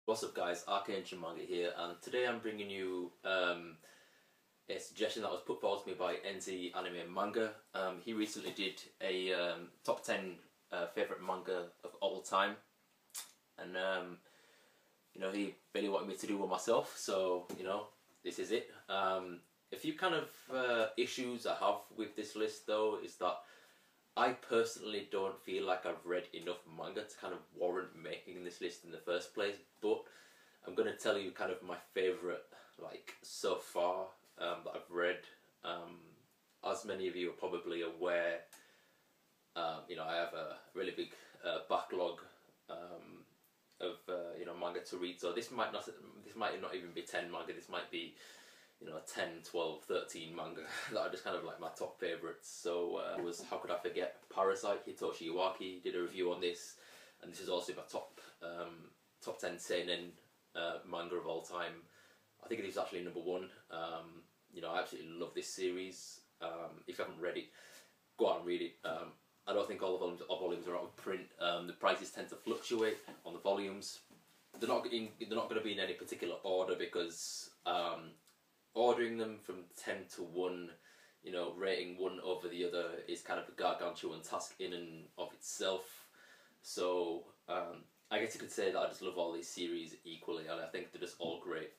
What's up guys, ArchAngel here, and today I'm bringing you a suggestion that was put forward to me by NZAnimeManga. He recently did a top 10 favourite manga of all time, and he really wanted me to do one myself, so this is it. A few kind of issues I have with this list though is that I personally don't feel like I've read enough manga to kind of warrant making this list in the first place, but I'm going to tell you kind of my favourite so far that I've read. As many of you are probably aware, I have a really big backlog of manga to read, so this might not even be 10 manga, this might be 10, 12, 13 manga that are just kind of like my top favourites. So was How Could I Forget Parasite? Hitoshi Iwaki did a review on this, and this is also my top 10 seinen manga of all time. I think it is actually number one. I absolutely love this series. If you haven't read it, go out and read it. I don't think all the volumes are out of print. The prices tend to fluctuate on the volumes. They're not going to be in any particular order because ordering them from 10 to 1, rating one over the other is kind of a gargantuan task in and of itself. So I guess you could say that I just love all these series equally, and I think they're just all great.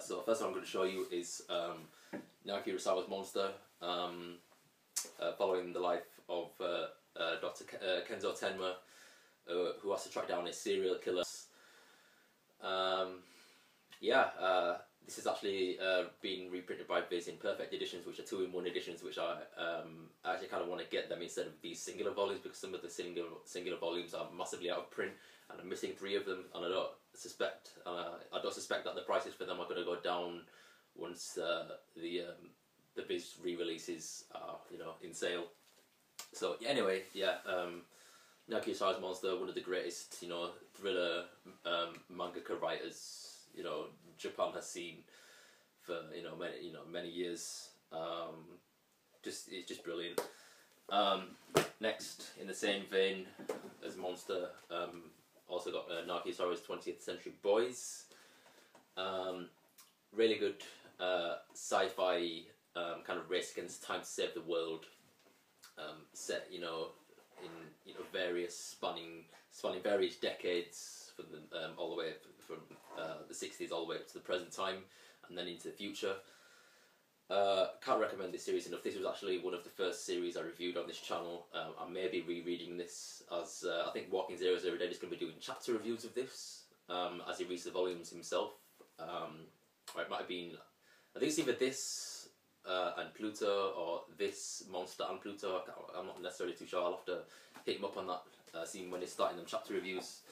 So first one I'm going to show you is Naoki Urasawa's Monster, following the life of Dr. Kenzo Tenma, who has to track down a serial killer. This is actually being reprinted by Viz in perfect editions, which are 2-in-1 editions, which I actually kind of want to get them instead of these singular volumes, because some of the singular volumes are massively out of print, and I'm missing 3 of them, and I don't suspect that the prices for them are going to go down once the Viz re-releases are in sale. So anyway, Naoki Urasawa's Monster, one of the greatest thriller mangaka writers Japan has seen for many years. It's just brilliant. Next, in the same vein as Monster, also got Naoki Urasawa's 20th Century Boys. Really good sci-fi kind of race against time to save the world, set in various spanning various decades from all the way from the 60s all the way up to the present time, and then into the future. Can't recommend this series enough. This was actually one of the first series I reviewed on this channel. I may be rereading this, as I think Walking 0 is going to be doing chapter reviews of this as he reads the volumes himself. It might have been, I think it's either this and Pluto, or this Monster and Pluto. I'm not necessarily too sure. I'll have to hit him up on that, see when he's starting them chapter reviews.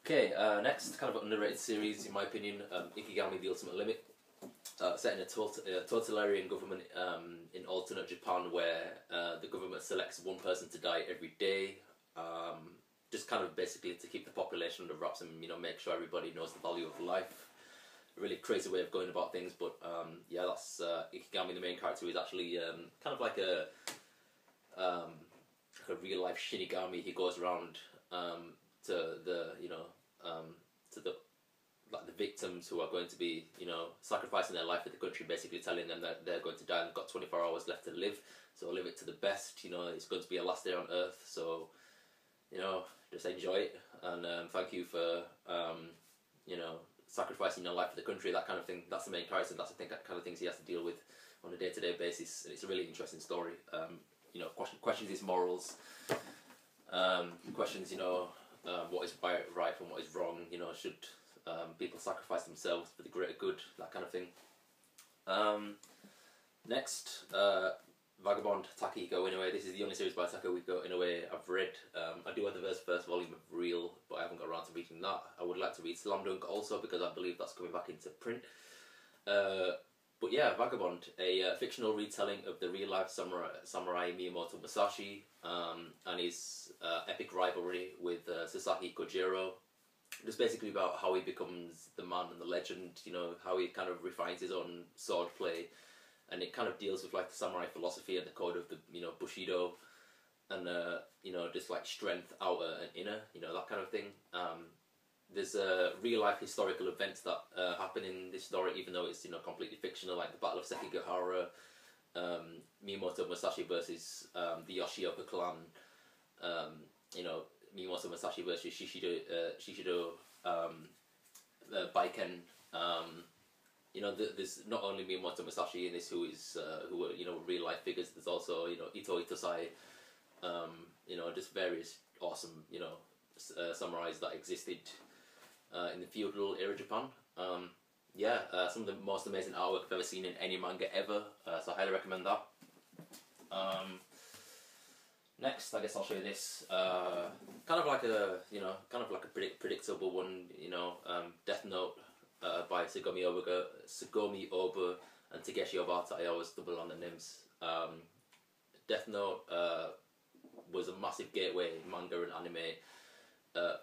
Okay, next, kind of an underrated series in my opinion, Ikigami: The Ultimate Limit. Set in a totalitarian government in alternate Japan, where the government selects one person to die every day, just kind of basically to keep the population under wraps and make sure everybody knows the value of life. A really crazy way of going about things, but that's Ikigami. The main character is actually kind of like a real life Shinigami. He goes around to the the victims who are going to be sacrificing their life for the country, basically telling them that they're going to die and they've got 24 hours left to live, so live it to the best. It's going to be a last day on earth, so just enjoy it, and thank you for sacrificing your life for the country, that kind of thing. That's the main character, and that's the kind of things he has to deal with on a day-to-day basis, and it's a really interesting story. Questions his morals, questions what is right and what is wrong. Should people sacrifice themselves for the greater good, that kind of thing. Next, Vagabond, Takehiko Inoue. This is the only series by Takehiko Inoue I've read. I do have the first volume of Real, but I haven't got around to reading that. I would like to read Slam Dunk also, because I believe that's coming back into print. But yeah, Vagabond, a fictional retelling of the real-life samurai Miyamoto Musashi and his epic rivalry with Sasaki Kojiro. Just basically about how he becomes the man and the legend, how he kind of refines his own swordplay, and it kind of deals with like the samurai philosophy and the code of the Bushido, and just like strength, outer and inner, that kind of thing. there's real life historical events that happen in this story, even though it's completely fictional, like the Battle of Sekigahara, Miyamoto Musashi versus the Yoshioka clan, Miyamoto Musashi versus Shishido Baiken. There's not only Miyamoto Musashi in this who are real life figures. There's also Ito Itosai, just various awesome samurais that existed in the feudal era Japan. Some of the most amazing artwork I've ever seen in any manga ever. So I highly recommend that. Next, I guess I'll show you this. Kind of like a predictable one. Death Note by Sugomi Oba and Takeshi Obata. I always double on the names. Death Note was a massive gateway manga and anime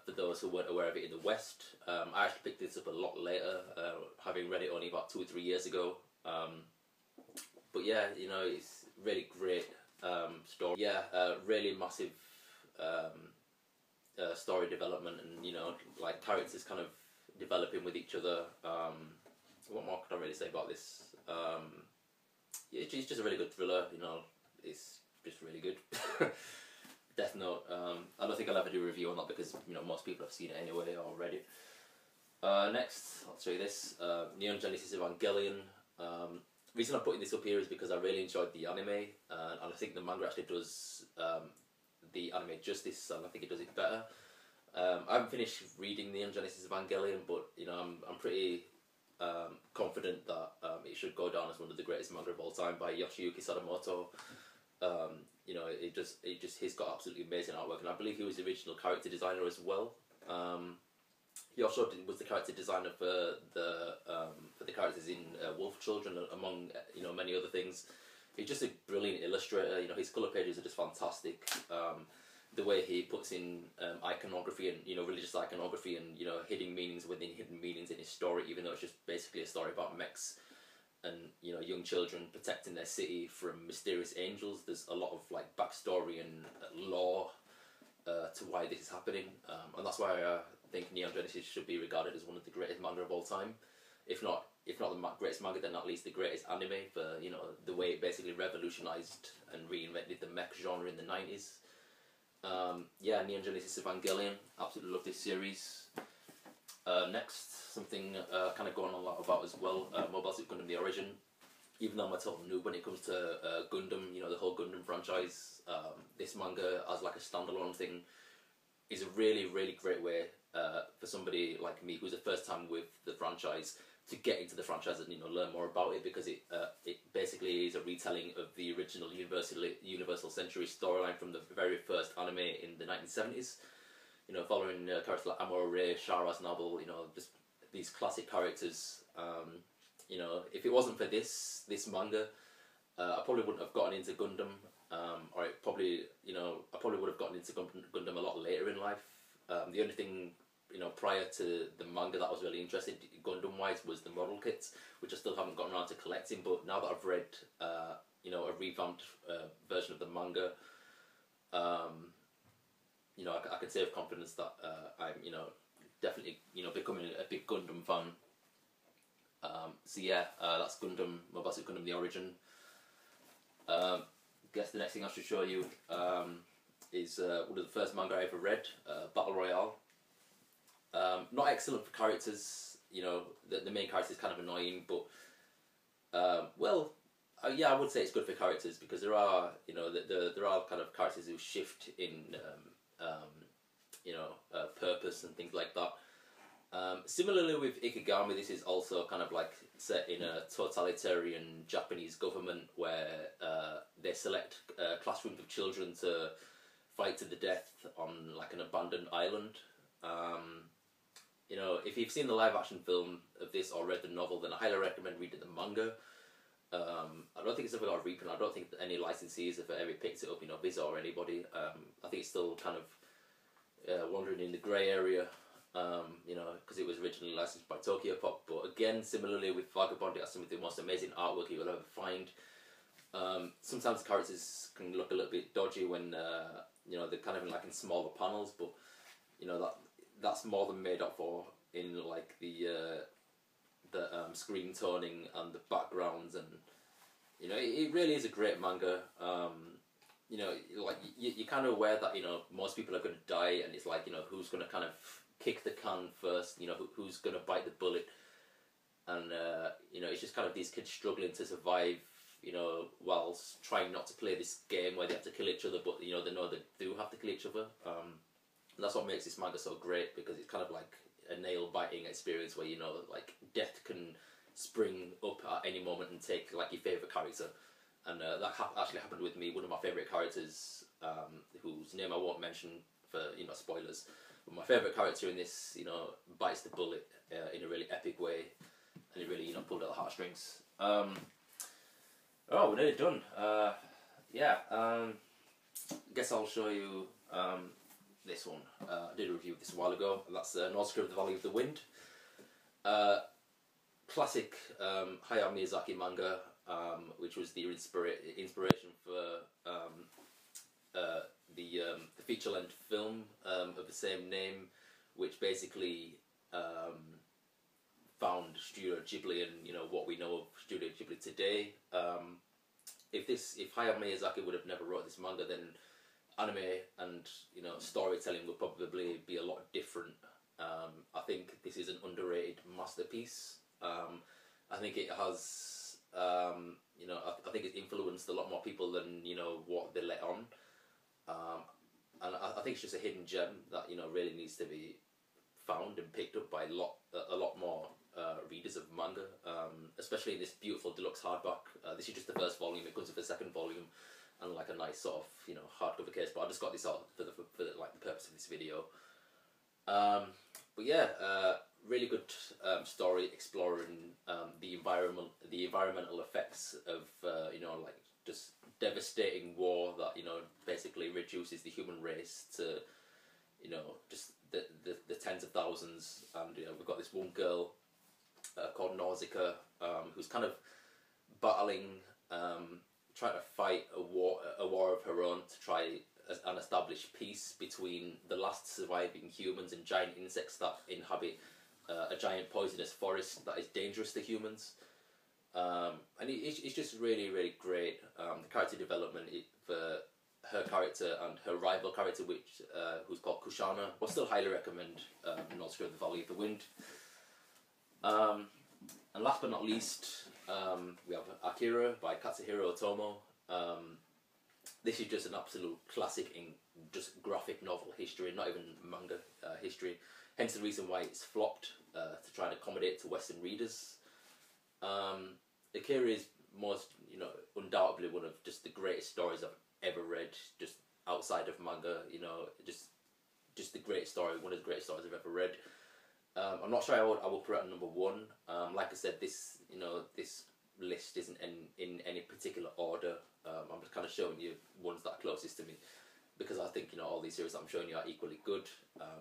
for those who weren't aware of it in the West. I actually picked this up a lot later, having read it only about 2 or 3 years ago. But yeah, it's really great story. Yeah, really massive story development, and like characters kind of developing with each other. What more can I really say about this? It's just a really good thriller. It's just really good. Death Note. I don't think I'll ever do a review on that because most people have seen it anyway or read it. Next, I'll show you this. Neon Genesis Evangelion. Reason I'm putting this up here is because I really enjoyed the anime, and I think the manga actually does the anime justice, and I think it does it better. I haven't finished reading Neon Genesis Evangelion, but I'm pretty confident that it should go down as one of the greatest manga of all time by Yoshiyuki Sadamoto. He's got absolutely amazing artwork, and I believe he was the original character designer as well. He also was the character designer for the characters in Wolf Children, among many other things. He's just a brilliant illustrator. His colour pages are just fantastic. The way he puts in iconography and religious iconography and hidden meanings within hidden meanings in his story, even though it's just basically a story about mechs and young children protecting their city from mysterious angels. There's a lot of like backstory and lore to why this is happening, and that's why I think Neon Genesis should be regarded as one of the greatest manga of all time. If not the greatest manga, then at least the greatest anime for the way it basically revolutionized and reinvented the mech genre in the 90s. Neon Genesis Evangelion, absolutely love this series. Next, something kind of going on a lot about as well, Mobile Suit Gundam The Origin. Even though I'm a total noob when it comes to Gundam, the whole Gundam franchise, this manga as like a standalone thing is a really, really great way for somebody like me who's the first time with the franchise to get into the franchise and learn more about it, because it basically is a retelling of the original Universal Century storyline from the very first anime in the 1970s. Following characters like Amore, Shara's novel, just these classic characters. If it wasn't for this manga, I probably wouldn't have gotten into Gundam, or I probably would have gotten into Gundam a lot later in life. The only thing prior to the manga that I was really interested in Gundam wise was the model kits, which I still haven't gotten around to collecting. But now that I've read a revamped version of the manga, I can say with confidence that I'm definitely becoming a big Gundam fan. That's Gundam, Mobile Suit Gundam The Origin. Guess the next thing I should show you is one of the first manga I ever read, Battle Royale. Not excellent for characters, the main character is kind of annoying, but I would say it's good for characters, because there are there are kind of characters who shift in purpose and things like that. Similarly with Ikigami, this is also kind of like set in a totalitarian Japanese government where they select classrooms of children to fight to the death on like an abandoned island. If you've seen the live action film of this or read the novel, then I highly recommend reading the manga. I don't think it's ever got a reprint. I don't think that any licensees have ever picked it up, Visa or anybody. I think it's still kind of wandering in the grey area, because it was originally licensed by Tokyo Pop. But again, similarly with Vagabond, it has some of the most amazing artwork you will ever find. Sometimes the characters can look a little bit dodgy when they're kind of in smaller panels, but that's more than made up for in like the screen toning and the backgrounds, and you know, it really is a great manga. You know, like you're kind of aware that, you know, most people are going to die, and it's like, you know, who's going to kind of kick the can first, you know, who's going to bite the bullet, and you know, it's just kind of these kids struggling to survive, you know, whilst trying not to play this game where they have to kill each other, but you know they do have to kill each other. And that's what makes this manga so great, because it's kind of like a nail-biting experience where, you know, like death can spring up at any moment and take like your favourite character. And that actually happened with me. One of my favourite characters, whose name I won't mention for, you know, spoilers, but my favourite character in this, you know, bites the bullet in a really epic way, and it really, you know, pulled out the heartstrings. Oh, we're nearly done. Guess I'll show you this one. I did a review of this a while ago. That's Nausicaä, the Valley of the Wind. Classic Hayao Miyazaki manga, which was the inspiration for the feature-length film of the same name, which basically found Studio Ghibli and, you know, what we know of Studio Ghibli today. If Hayao Miyazaki would have never wrote this manga, then anime and, you know, storytelling would probably be a lot different. I think this is an underrated masterpiece. I think it has, you know, I think it's influenced a lot more people than, you know, what they let on. And I think it's just a hidden gem that, you know, really needs to be found and picked up by a lot more readers of manga, especially in this beautiful deluxe hardback. This is just the first volume. It comes with a second volume and like a nice sort of, you know, hardcover case. But I just got this out for the purpose of this video. But yeah, really good story exploring the environmental effects of, you know, like just devastating war that, you know, basically reduces the human race to, you know, just the tens of thousands. And, you know, we've got this one girl called Nausicaä, who's kind of battling, trying to fight a war of her own to try and establish peace between the last surviving humans and giant insects that inhabit a giant poisonous forest that is dangerous to humans. And it's just really, really great. The character development for her character and her rival character, who's called Kushana, will still highly recommend Nausicaä, the Valley of the Wind. And last but not least, we have Akira by Katsuhiro Otomo. This is just an absolute classic in just graphic novel history, not even manga history. Hence the reason why it's flopped, to try and accommodate to Western readers. Akira is most, you know, undoubtedly one of just the greatest stories I've ever read, just outside of manga. You know, just the greatest story, one of the greatest stories I've ever read. I'm not sure I will put it at number one. Like I said, this list isn't in any particular order. I'm just kind of showing you ones that are closest to me, because I think, you know, all these series that I'm showing you are equally good.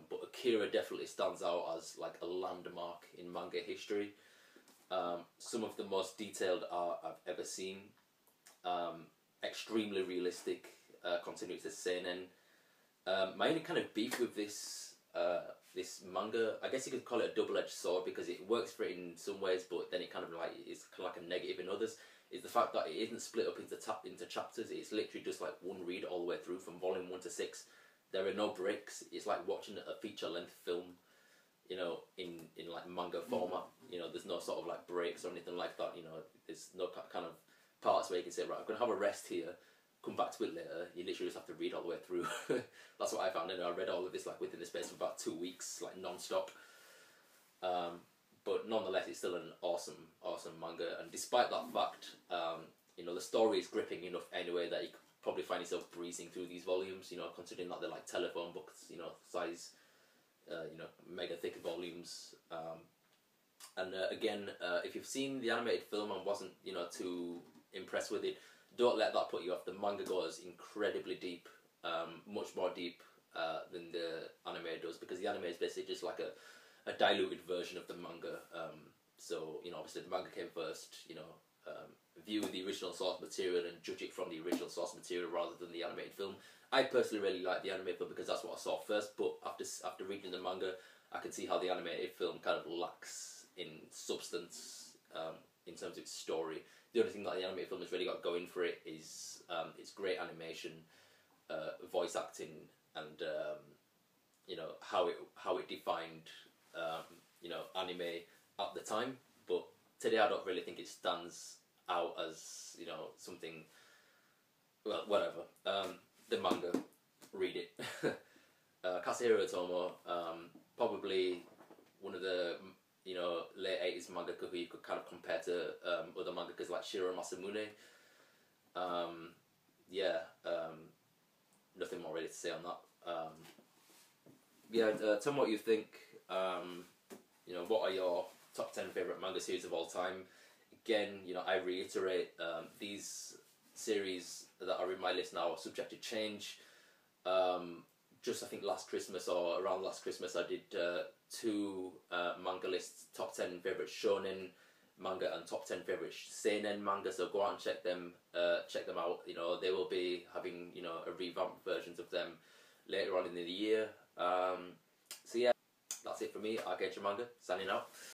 But Akira definitely stands out as like a landmark in manga history. Some of the most detailed art I've ever seen. Extremely realistic, considering it's a seinen. My only kind of beef with this manga, I guess you could call it a double-edged sword, because it works for it in some ways, but then it kind of like is kind of like a negative in others, is the fact that it isn't split up into chapters. It's literally just like one read all the way through from volume 1 to 6. There are no breaks. It's like watching a feature-length film, you know, in like manga format. You know, there's no sort of like breaks or anything like that. You know, there's no kind of parts where you can say, right, I'm going to have a rest here, come back to it later. You literally just have to read all the way through. That's what I found. And I read all of this like within the space of about 2 weeks, like non-stop. But nonetheless, it's still an awesome manga. And despite that fact, you know, the story is gripping enough anyway that you could probably find yourself breezing through these volumes. You know, considering that they're like telephone books, you know, size, you know, mega thick volumes. And again, if you've seen the animated film and wasn't, you know, too impressed with it, don't let that put you off. The manga goes incredibly deep, much more deep than the anime does, because the anime is basically just like a diluted version of the manga. So, you know, obviously the manga came first, you know, view the original source material and judge it from the original source material rather than the animated film. I personally really like the anime film because that's what I saw first. But after reading the manga, I can see how the animated film kind of lacks in substance in terms of its story. The only thing that the animated film has really got going for it is its great animation, voice acting, and you know, how it defined you know, anime at the time. But today I don't really think it stands out as, you know, something. Well, whatever. The manga, read it. Katsuhiro Otomo, probably one of the, you know, late 80s mangaka who you could kind of compare to other mangakas like Shiro Masamune. Yeah, nothing more really to say on that. Yeah, tell me what you think. You know, what are your top 10 favourite manga series of all time? Again, you know, I reiterate, these series that are in my list now are subject to change. Just I think last Christmas or around last Christmas I did 2 manga lists, top 10 favourite shonen manga and top 10 favourite seinen manga, so go out and check them out. You know, they will be having, you know, a revamped versions of them later on in the year. So yeah, that's it for me, ArchAngel Manga, signing out.